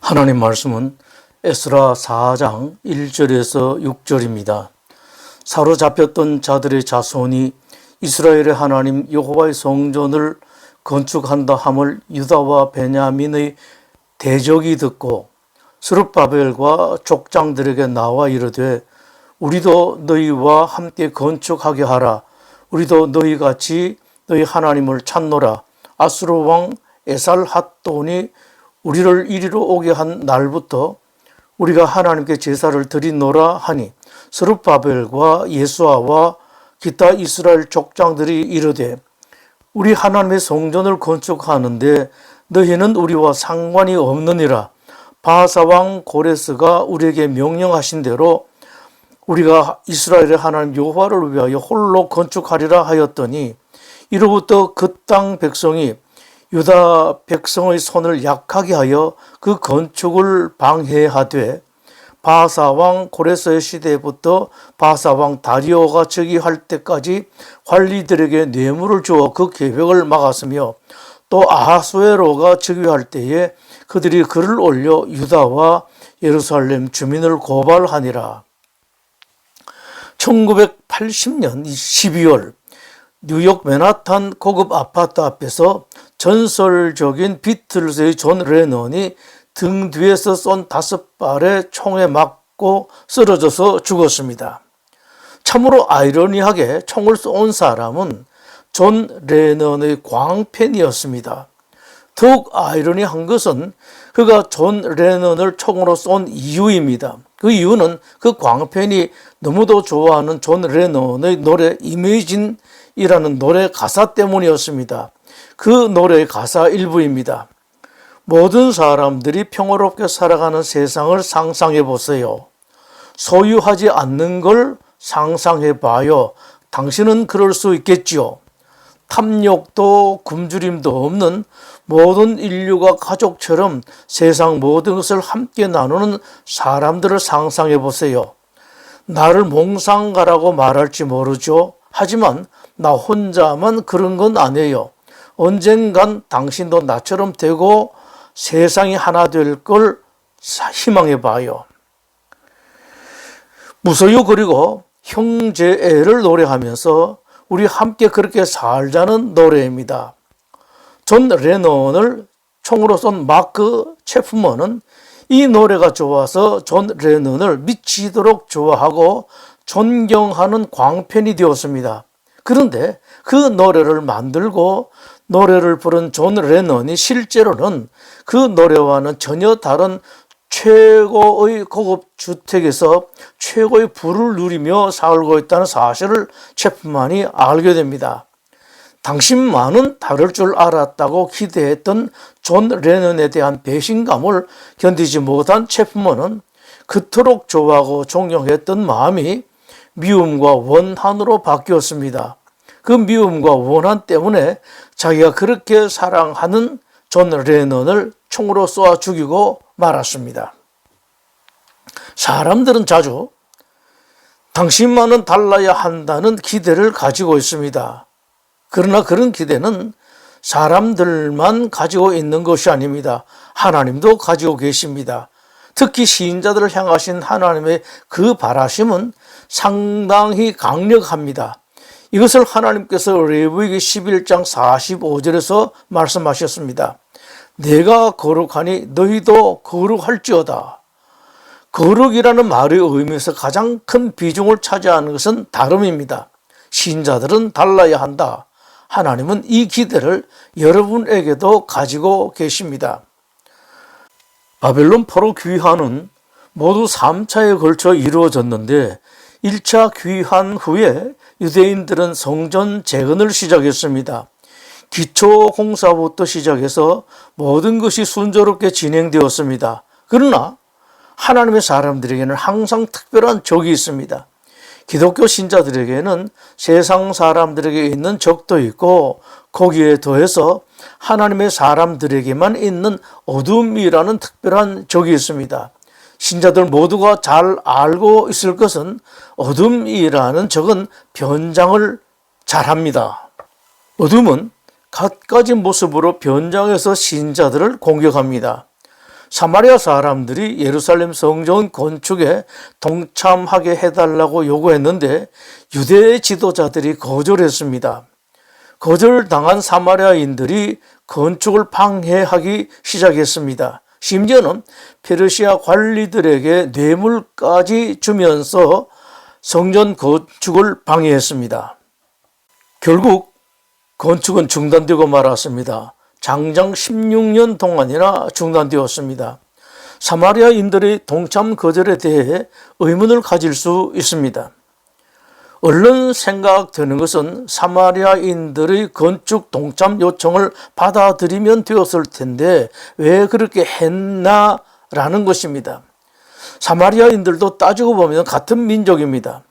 하나님 말씀은 에스라 4장 1절에서 6절입니다. 사로잡혔던 자들의 자손이 이스라엘의 하나님 여호와의 성전을 건축한다 함을 유다와 베냐민의 대적이 듣고 스룹바벨과 족장들에게 나와 이르되 우리도 너희와 함께 건축하게 하라. 우리도 너희같이 너희 하나님을 찾노라. 아수르 왕 에살핫돈이 우리를 이리로 오게 한 날부터 우리가 하나님께 제사를 드리노라 하니 스룹바벨과 예수아와 기타 이스라엘 족장들이 이르되 우리 하나님의 성전을 건축하는데 너희는 우리와 상관이 없느니라. 바사왕 고레스가 우리에게 명령하신 대로 우리가 이스라엘의 하나님 여호와를 위하여 홀로 건축하리라 하였더니 이로부터 그 땅 백성이 유다 백성의 손을 약하게 하여 그 건축을 방해하되 바사왕 고레스의 시대부터 바사왕 다리오가 즉위할 때까지 관리들에게 뇌물을 주어 그 계획을 막았으며 또 아하수에로가 즉위할 때에 그들이 글을 올려 유다와 예루살렘 주민을 고발하니라. 1980년 12월 뉴욕 맨하탄 고급 아파트 앞에서 전설적인 비틀즈의 존 레논이 등 뒤에서 쏜 5발의 총에 맞고 쓰러져서 죽었습니다. 참으로 아이러니하게 총을 쏜 사람은 존 레논의 광팬이었습니다. 더욱 아이러니한 것은 그가 존 레논을 총으로 쏜 이유입니다. 그 이유는 그 광팬이 너무도 좋아하는 존 레논의 노래 이메이진이라는 노래 가사 때문이었습니다. 그 노래의 가사 일부입니다. 모든 사람들이 평화롭게 살아가는 세상을 상상해 보세요. 소유하지 않는 걸 상상해 봐요. 당신은 그럴 수 있겠지요. 탐욕도 굶주림도 없는 모든 인류가 가족처럼 세상 모든 것을 함께 나누는 사람들을 상상해 보세요. 나를 몽상가라고 말할지 모르죠. 하지만 나 혼자만 그런 건 아니에요. 언젠간 당신도 나처럼 되고 세상이 하나 될 걸 희망해 봐요. 무소유 그리고 형제애를 노래하면서 우리 함께 그렇게 살자는 노래입니다. 존 레논을 총으로 쏜 마크 체프먼은 이 노래가 좋아서 존 레논을 미치도록 좋아하고 존경하는 광팬이 되었습니다. 그런데 그 노래를 만들고 노래를 부른 존 레논이 실제로는 그 노래와는 전혀 다른 최고의 고급 주택에서 최고의 부를 누리며 살고 있다는 사실을 체프만이 알게 됩니다. 당신만은 다를 줄 알았다고 기대했던 존 레논에 대한 배신감을 견디지 못한 체프만은 그토록 좋아하고 존경했던 마음이 미움과 원한으로 바뀌었습니다. 그 미움과 원한 때문에 자기가 그렇게 사랑하는 존 레논을 총으로 쏘아 죽이고 말았습니다. 사람들은 자주 당신만은 달라야 한다는 기대를 가지고 있습니다. 그러나 그런 기대는 사람들만 가지고 있는 것이 아닙니다. 하나님도 가지고 계십니다. 특히 시인자들을 향하신 하나님의 그 바라심은 상당히 강력합니다. 이것을 하나님께서 레위기 11장 45절에서 말씀하셨습니다. 내가 거룩하니 너희도 거룩할지어다. 거룩이라는 말의 의미에서 가장 큰 비중을 차지하는 것은 다름입니다. 신자들은 달라야 한다. 하나님은 이 기대를 여러분에게도 가지고 계십니다. 바벨론 포로 귀환은 모두 3차에 걸쳐 이루어졌는데 1차 귀환 후에 유대인들은 성전 재건을 시작했습니다. 기초 공사부터 시작해서 모든 것이 순조롭게 진행되었습니다. 그러나 하나님의 사람들에게는 항상 특별한 적이 있습니다. 기독교 신자들에게는 세상 사람들에게 있는 적도 있고 거기에 더해서 하나님의 사람들에게만 있는 어둠이라는 특별한 적이 있습니다. 신자들 모두가 잘 알고 있을 것은 어둠이라는 적은 변장을 잘합니다. 어둠은 갖가지 모습으로 변장해서 신자들을 공격합니다. 사마리아 사람들이 예루살렘 성전 건축에 동참하게 해달라고 요구했는데 유대 지도자들이 거절했습니다. 거절당한 사마리아인들이 건축을 방해하기 시작했습니다. 심지어는 페르시아 관리들에게 뇌물까지 주면서 성전 건축을 방해했습니다. 결국 건축은 중단되고 말았습니다. 장장 16년 동안이나 중단되었습니다. 사마리아인들의 동참 거절에 대해 의문을 가질 수 있습니다. 얼른 생각되는 것은 사마리아인들의 건축 동참 요청을 받아들이면 되었을 텐데 왜 그렇게 했나라는 것입니다. 사마리아인들도 따지고 보면 같은 민족입니다.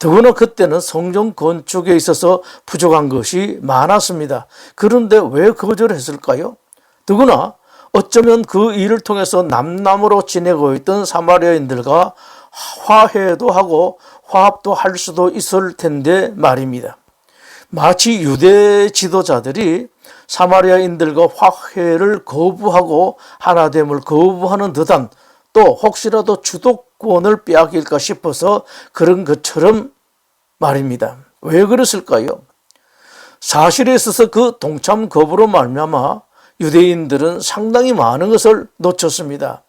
더구나 그때는 성전 건축에 있어서 부족한 것이 많았습니다. 그런데 왜 거절했을까요? 더구나 어쩌면 그 일을 통해서 남남으로 지내고 있던 사마리아인들과 화해도 하고 화합도 할 수도 있을 텐데 말입니다. 마치 유대 지도자들이 사마리아인들과 화해를 거부하고 하나됨을 거부하는 듯한, 또 혹시라도 주도권을 빼앗길까 싶어서 그런 것처럼 말입니다. 왜 그랬을까요? 사실에 있어서 그 동참 거부로 말미암아 유대인들은 상당히 많은 것을 놓쳤습니다.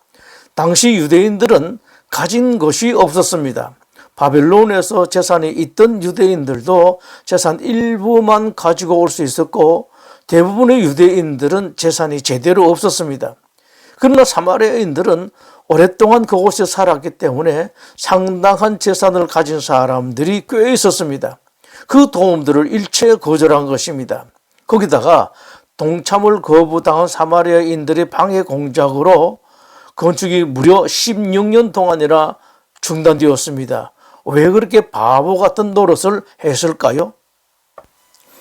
당시 유대인들은 가진 것이 없었습니다. 바벨론에서 재산이 있던 유대인들도 재산 일부만 가지고 올 수 있었고 대부분의 유대인들은 재산이 제대로 없었습니다. 그러나 사마리아인들은 오랫동안 그곳에 살았기 때문에 상당한 재산을 가진 사람들이 꽤 있었습니다. 그 도움들을 일체 거절한 것입니다. 거기다가 동참을 거부당한 사마리아인들의 방해 공작으로 건축이 무려 16년 동안이나 중단되었습니다. 왜 그렇게 바보 같은 노릇을 했을까요?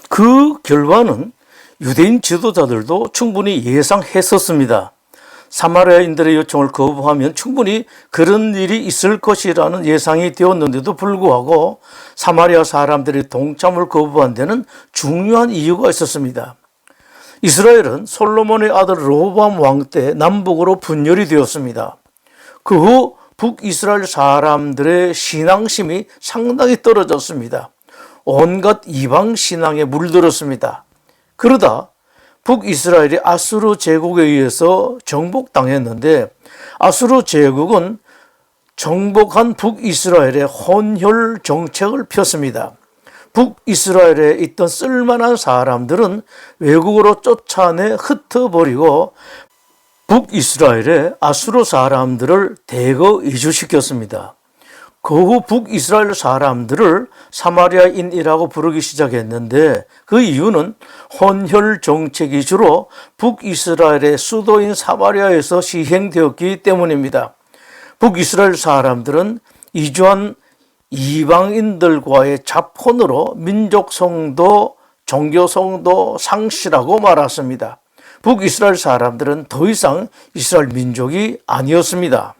그 결과는 유대인 지도자들도 충분히 예상했었습니다. 사마리아인들의 요청을 거부하면 충분히 그런 일이 있을 것이라는 예상이 되었는데도 불구하고 사마리아 사람들이 동참을 거부한 데는 중요한 이유가 있었습니다. 이스라엘은 솔로몬의 아들 르호보암 왕 때 남북으로 분열이 되었습니다. 그 후 북이스라엘 사람들의 신앙심이 상당히 떨어졌습니다. 온갖 이방 신앙에 물들었습니다. 그러다 북이스라엘이 아수르 제국에 의해서 정복당했는데 아수르 제국은 정복한 북이스라엘의 혼혈 정책을 폈습니다. 북이스라엘에 있던 쓸만한 사람들은 외국으로 쫓아내 흩어버리고 북이스라엘에 아수르 사람들을 대거 이주시켰습니다. 그 후 북이스라엘 사람들을 사마리아인이라고 부르기 시작했는데 그 이유는 혼혈 정책이 주로 북이스라엘의 수도인 사마리아에서 시행되었기 때문입니다. 북이스라엘 사람들은 이주한 이방인들과의 자폰으로 민족성도 종교성도 상실하고 말았습니다. 북이스라엘 사람들은 더 이상 이스라엘 민족이 아니었습니다.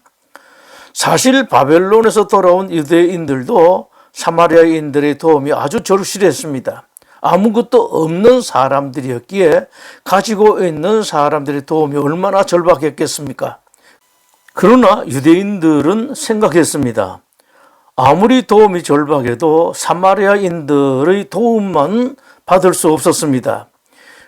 사실 바벨론에서 돌아온 유대인들도 사마리아인들의 도움이 아주 절실했습니다. 아무것도 없는 사람들이었기에 가지고 있는 사람들의 도움이 얼마나 절박했겠습니까? 그러나 유대인들은 생각했습니다. 아무리 도움이 절박해도 사마리아인들의 도움만 받을 수 없었습니다.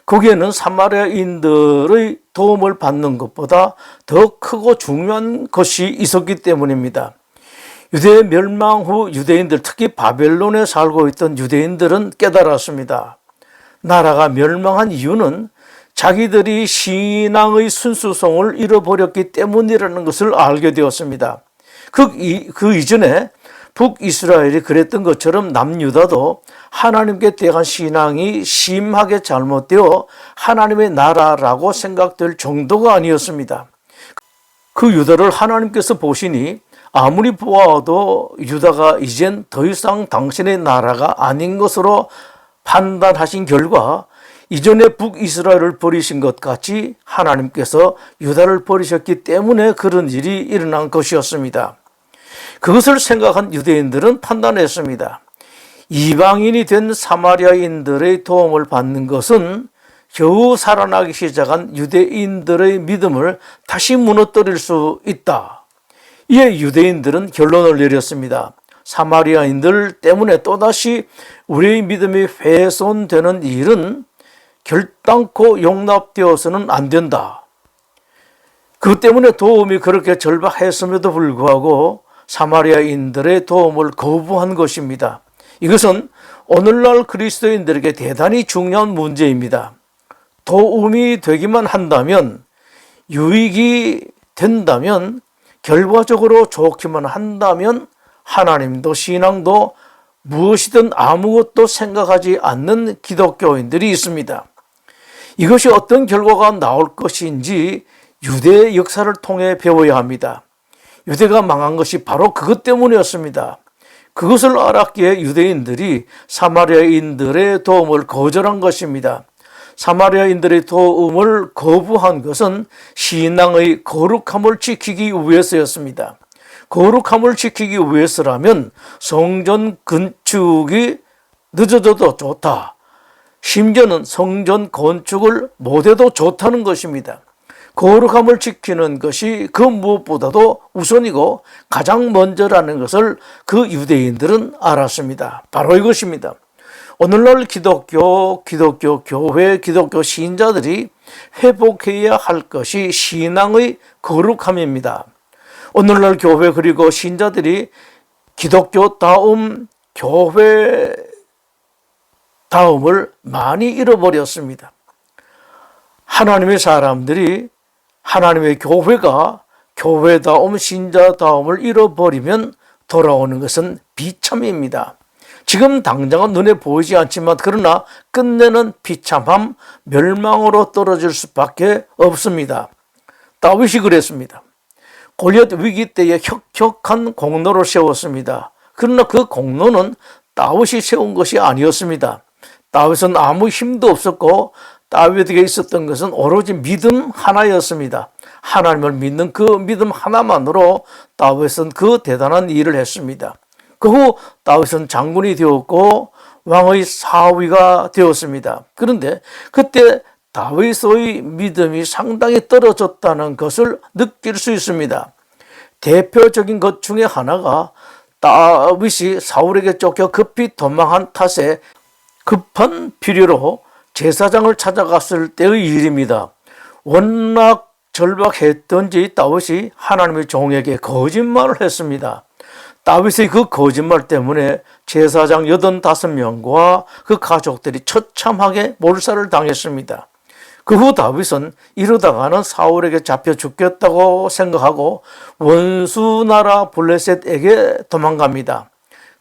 거기에는 사마리아인들의 도움을 받는 것보다 더 크고 중요한 것이 있었기 때문입니다. 유대 멸망 후 유대인들, 특히 바벨론에 살고 있던 유대인들은 깨달았습니다. 나라가 멸망한 이유는 자기들이 신앙의 순수성을 잃어버렸기 때문이라는 것을 알게 되었습니다. 그 이전에 북이스라엘이 그랬던 것처럼 남유다도 하나님께 대한 신앙이 심하게 잘못되어 하나님의 나라라고 생각될 정도가 아니었습니다. 그 유다를 하나님께서 보시니 아무리 보아도 유다가 이젠 더 이상 당신의 나라가 아닌 것으로 판단하신 결과 이전에 북이스라엘을 버리신 것 같이 하나님께서 유다를 버리셨기 때문에 그런 일이 일어난 것이었습니다. 그것을 생각한 유대인들은 판단했습니다. 이방인이 된 사마리아인들의 도움을 받는 것은 겨우 살아나기 시작한 유대인들의 믿음을 다시 무너뜨릴 수 있다. 이에 유대인들은 결론을 내렸습니다. 사마리아인들 때문에 또다시 우리의 믿음이 훼손되는 일은 결단코 용납되어서는 안 된다. 그 때문에 도움이 그렇게 절박했음에도 불구하고 사마리아인들의 도움을 거부한 것입니다. 이것은 오늘날 그리스도인들에게 대단히 중요한 문제입니다. 도움이 되기만 한다면, 유익이 된다면, 결과적으로 좋기만 한다면 하나님도 신앙도 무엇이든 아무것도 생각하지 않는 기독교인들이 있습니다. 이것이 어떤 결과가 나올 것인지 유대의 역사를 통해 배워야 합니다. 유대가 망한 것이 바로 그것 때문이었습니다. 그것을 알았기에 유대인들이 사마리아인들의 도움을 거절한 것입니다. 사마리아인들의 도움을 거부한 것은 신앙의 거룩함을 지키기 위해서였습니다. 거룩함을 지키기 위해서라면 성전 건축이 늦어져도 좋다. 심지어는 성전 건축을 못해도 좋다는 것입니다. 거룩함을 지키는 것이 그 무엇보다도 우선이고 가장 먼저라는 것을 그 유대인들은 알았습니다. 바로 이것입니다. 오늘날 기독교 교회, 기독교 신자들이 회복해야 할 것이 신앙의 거룩함입니다. 오늘날 교회 그리고 신자들이 기독교다움, 교회다움을 많이 잃어버렸습니다. 하나님의 사람들이 하나님의 교회가 교회다움, 신자다움을 잃어버리면 돌아오는 것은 비참입니다. 지금 당장은 눈에 보이지 않지만 그러나 끝내는 비참함, 멸망으로 떨어질 수밖에 없습니다. 다윗이 그랬습니다. 골리앗 위기 때에 혁혁한 공로를 세웠습니다. 그러나 그 공로는 다윗이 세운 것이 아니었습니다. 다윗은 아무 힘도 없었고 다윗에게 있었던 것은 오로지 믿음 하나였습니다. 하나님을 믿는 그 믿음 하나만으로 다윗은 그 대단한 일을 했습니다. 그 후 다윗은 장군이 되었고 왕의 사위가 되었습니다. 그런데 그때 다윗의 믿음이 상당히 떨어졌다는 것을 느낄 수 있습니다. 대표적인 것 중에 하나가 다윗이 사울에게 쫓겨 급히 도망한 탓에 급한 필요로 제사장을 찾아갔을 때의 일입니다. 워낙 절박했던지 다윗이 하나님의 종에게 거짓말을 했습니다. 다윗의 그 거짓말 때문에 제사장 85명과 그 가족들이 처참하게 몰살을 당했습니다. 그 후 다윗은 이러다가는 사울에게 잡혀 죽겠다고 생각하고 원수 나라 블레셋에게 도망갑니다.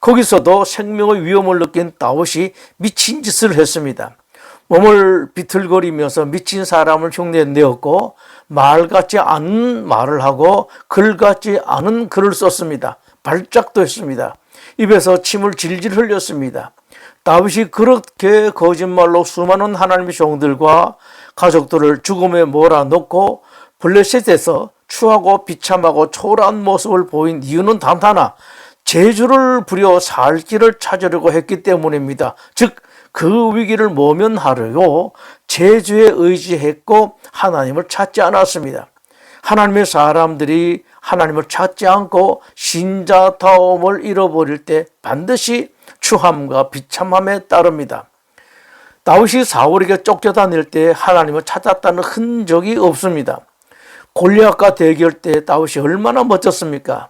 거기서도 생명의 위험을 느낀 다윗이 미친 짓을 했습니다. 몸을 비틀거리면서 미친 사람을 흉내내었고 말 같지 않은 말을 하고 글 같지 않은 글을 썼습니다. 발작도 했습니다. 입에서 침을 질질 흘렸습니다. 다윗이 그렇게 거짓말로 수많은 하나님의 종들과 가족들을 죽음에 몰아넣고 블레셋에서 추하고 비참하고 초라한 모습을 보인 이유는 단 하나, 재주를 부려 살 길을 찾으려고 했기 때문입니다. 즉 그 위기를 모면하려고 재주에 의지했고 하나님을 찾지 않았습니다. 하나님의 사람들이 하나님을 찾지 않고 신자다움을 잃어버릴 때 반드시 추함과 비참함에 따릅니다. 다윗이 사울에게 쫓겨다닐 때 하나님을 찾았다는 흔적이 없습니다. 골리앗과 대결 때 다윗이 얼마나 멋졌습니까?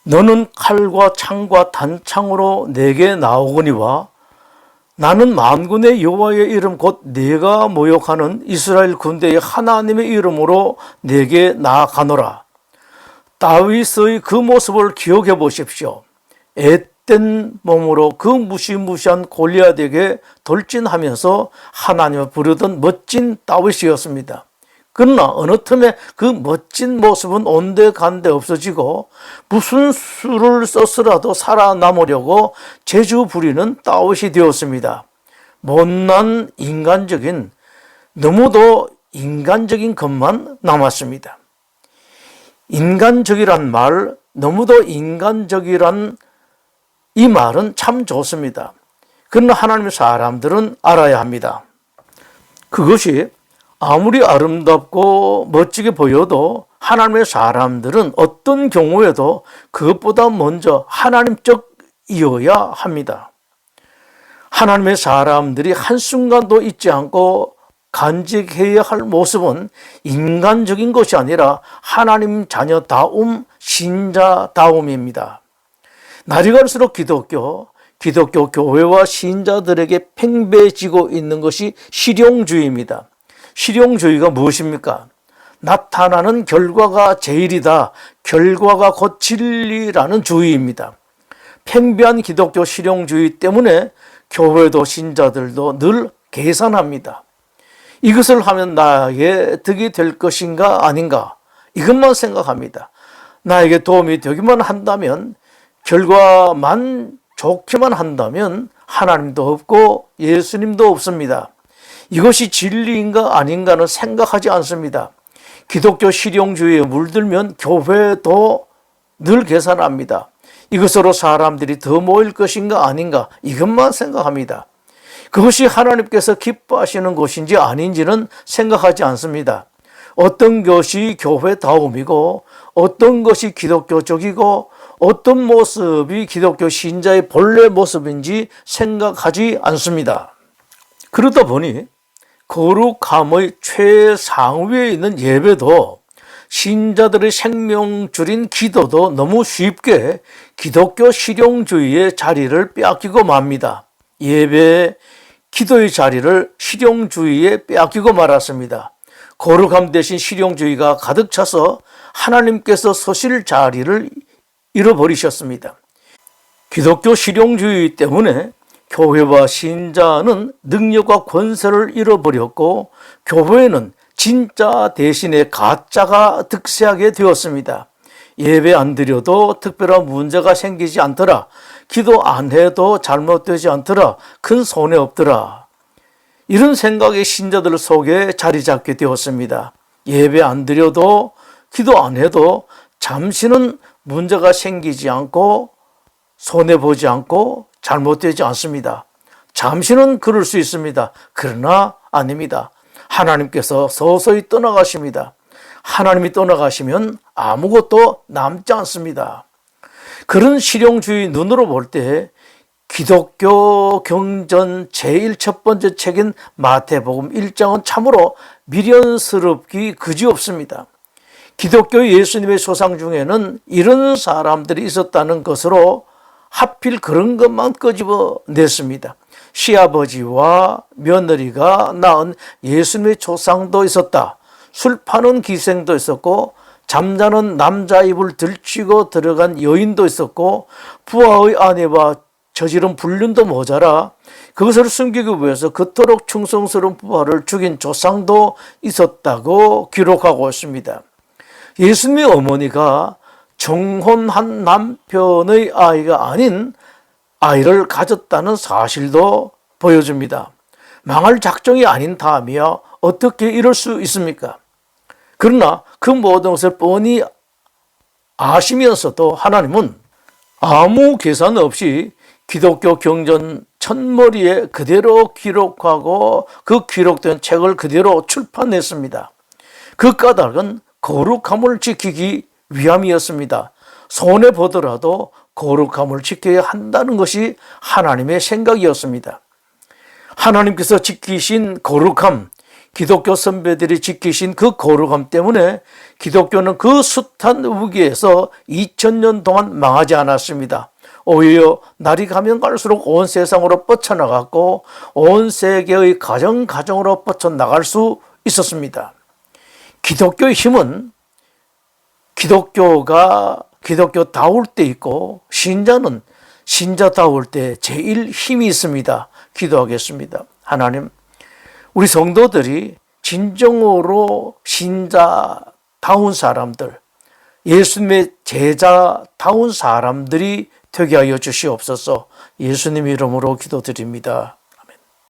너는 칼과 창과 단창으로 내게 나오거니와 나는 만군의 여호와의 이름 곧 내가 모욕하는 이스라엘 군대의 하나님의 이름으로 내게 나아가노라. 다윗의 그 모습을 기억해 보십시오. 앳된 몸으로 그 무시무시한 골리앗에게 돌진하면서 하나님을 부르던 멋진 다윗이었습니다. 그러나 어느 틈에 그 멋진 모습은 온데간데 없어지고 무슨 수를 써서라도 살아남으려고 재주 부리는 다윗이 되었습니다. 못난 인간적인, 너무도 인간적인 것만 남았습니다. 인간적이란 말, 너무도 인간적이란 이 말은 참 좋습니다. 그러나 하나님의 사람들은 알아야 합니다. 그것이 아무리 아름답고 멋지게 보여도 하나님의 사람들은 어떤 경우에도 그것보다 먼저 하나님적이어야 합니다. 하나님의 사람들이 한순간도 잊지 않고 간직해야 할 모습은 인간적인 것이 아니라 하나님 자녀다움, 신자다움입니다. 날이 갈수록 기독교 교회와 신자들에게 팽배해지고 있는 것이 실용주의입니다. 실용주의가 무엇입니까? 나타나는 결과가 제일이다. 결과가 곧 진리라는 주의입니다. 팽배한 기독교 실용주의 때문에 교회도 신자들도 늘 계산합니다. 이것을 하면 나에게 득이 될 것인가 아닌가, 이것만 생각합니다. 나에게 도움이 되기만 한다면, 결과만 좋게만 한다면 하나님도 없고 예수님도 없습니다. 이것이 진리인가 아닌가는 생각하지 않습니다. 기독교 실용주의에 물들면 교회도 늘 계산합니다. 이것으로 사람들이 더 모일 것인가 아닌가, 이것만 생각합니다. 그것이 하나님께서 기뻐하시는 것인지 아닌지는 생각하지 않습니다. 어떤 것이 교회다움이고 어떤 것이 기독교적이고 어떤 모습이 기독교 신자의 본래 모습인지 생각하지 않습니다. 그러다 보니 거룩함의 최상위에 있는 예배도, 신자들의 생명줄인 기도도 너무 쉽게 기독교 실용주의의 자리를 빼앗기고 맙니다. 예배, 기도의 자리를 실용주의에 빼앗기고 말았습니다. 거룩함 대신 실용주의가 가득 차서 하나님께서 서실 자리를 잃어버리셨습니다. 기독교 실용주의 때문에 교회와 신자는 능력과 권세를 잃어버렸고 교회는 진짜 대신에 가짜가 득세하게 되었습니다. 예배 안 드려도 특별한 문제가 생기지 않더라. 기도 안 해도 잘못되지 않더라. 큰 손해 없더라. 이런 생각이 신자들 속에 자리 잡게 되었습니다. 예배 안 드려도 기도 안 해도 잠시는 문제가 생기지 않고 손해보지 않고 잘못되지 않습니다. 잠시는 그럴 수 있습니다. 그러나 아닙니다. 하나님께서 서서히 떠나가십니다. 하나님이 떠나가시면 아무것도 남지 않습니다. 그런 실용주의 눈으로 볼 때 기독교 경전 제일 첫 번째 책인 마태복음 1장은 참으로 미련스럽기 그지없습니다. 기독교 예수님의 소상 중에는 이런 사람들이 있었다는 것으로 하필 그런 것만 끄집어냈습니다. 시아버지와 며느리가 낳은 예수님의 조상도 있었다. 술 파는 기생도 있었고 잠자는 남자 입을 들치고 들어간 여인도 있었고 부하의 아내와 저지른 불륜도 모자라 그것을 숨기기 위해서 그토록 충성스러운 부하를 죽인 조상도 있었다고 기록하고 있습니다. 예수님의 어머니가 정혼한 남편의 아이가 아닌 아이를 가졌다는 사실도 보여줍니다. 망할 작정이 아닌 다음이야 어떻게 이럴 수 있습니까? 그러나 그 모든 것을 뻔히 아시면서도 하나님은 아무 계산 없이 기독교 경전 첫머리에 그대로 기록하고 그 기록된 책을 그대로 출판했습니다. 그 까닭은 거룩함을 지키기 위함이었습니다. 손해보더라도 거룩함을 지켜야 한다는 것이 하나님의 생각이었습니다. 하나님께서 지키신 거룩함, 기독교 선배들이 지키신 그 거룩함 때문에 기독교는 그 숱한 위기에서 2000년 동안 망하지 않았습니다. 오히려 날이 가면 갈수록 온 세상으로 뻗쳐나갔고 온 세계의 가정으로 뻗쳐나갈 수 있었습니다. 기독교의 힘은 기독교가 기독교다울 때 있고 신자는 신자다울 때 제일 힘이 있습니다. 기도하겠습니다. 하나님, 우리 성도들이 진정으로 신자다운 사람들, 예수님의 제자다운 사람들이 되게 하여 주시옵소서. 예수님 이름으로 기도드립니다.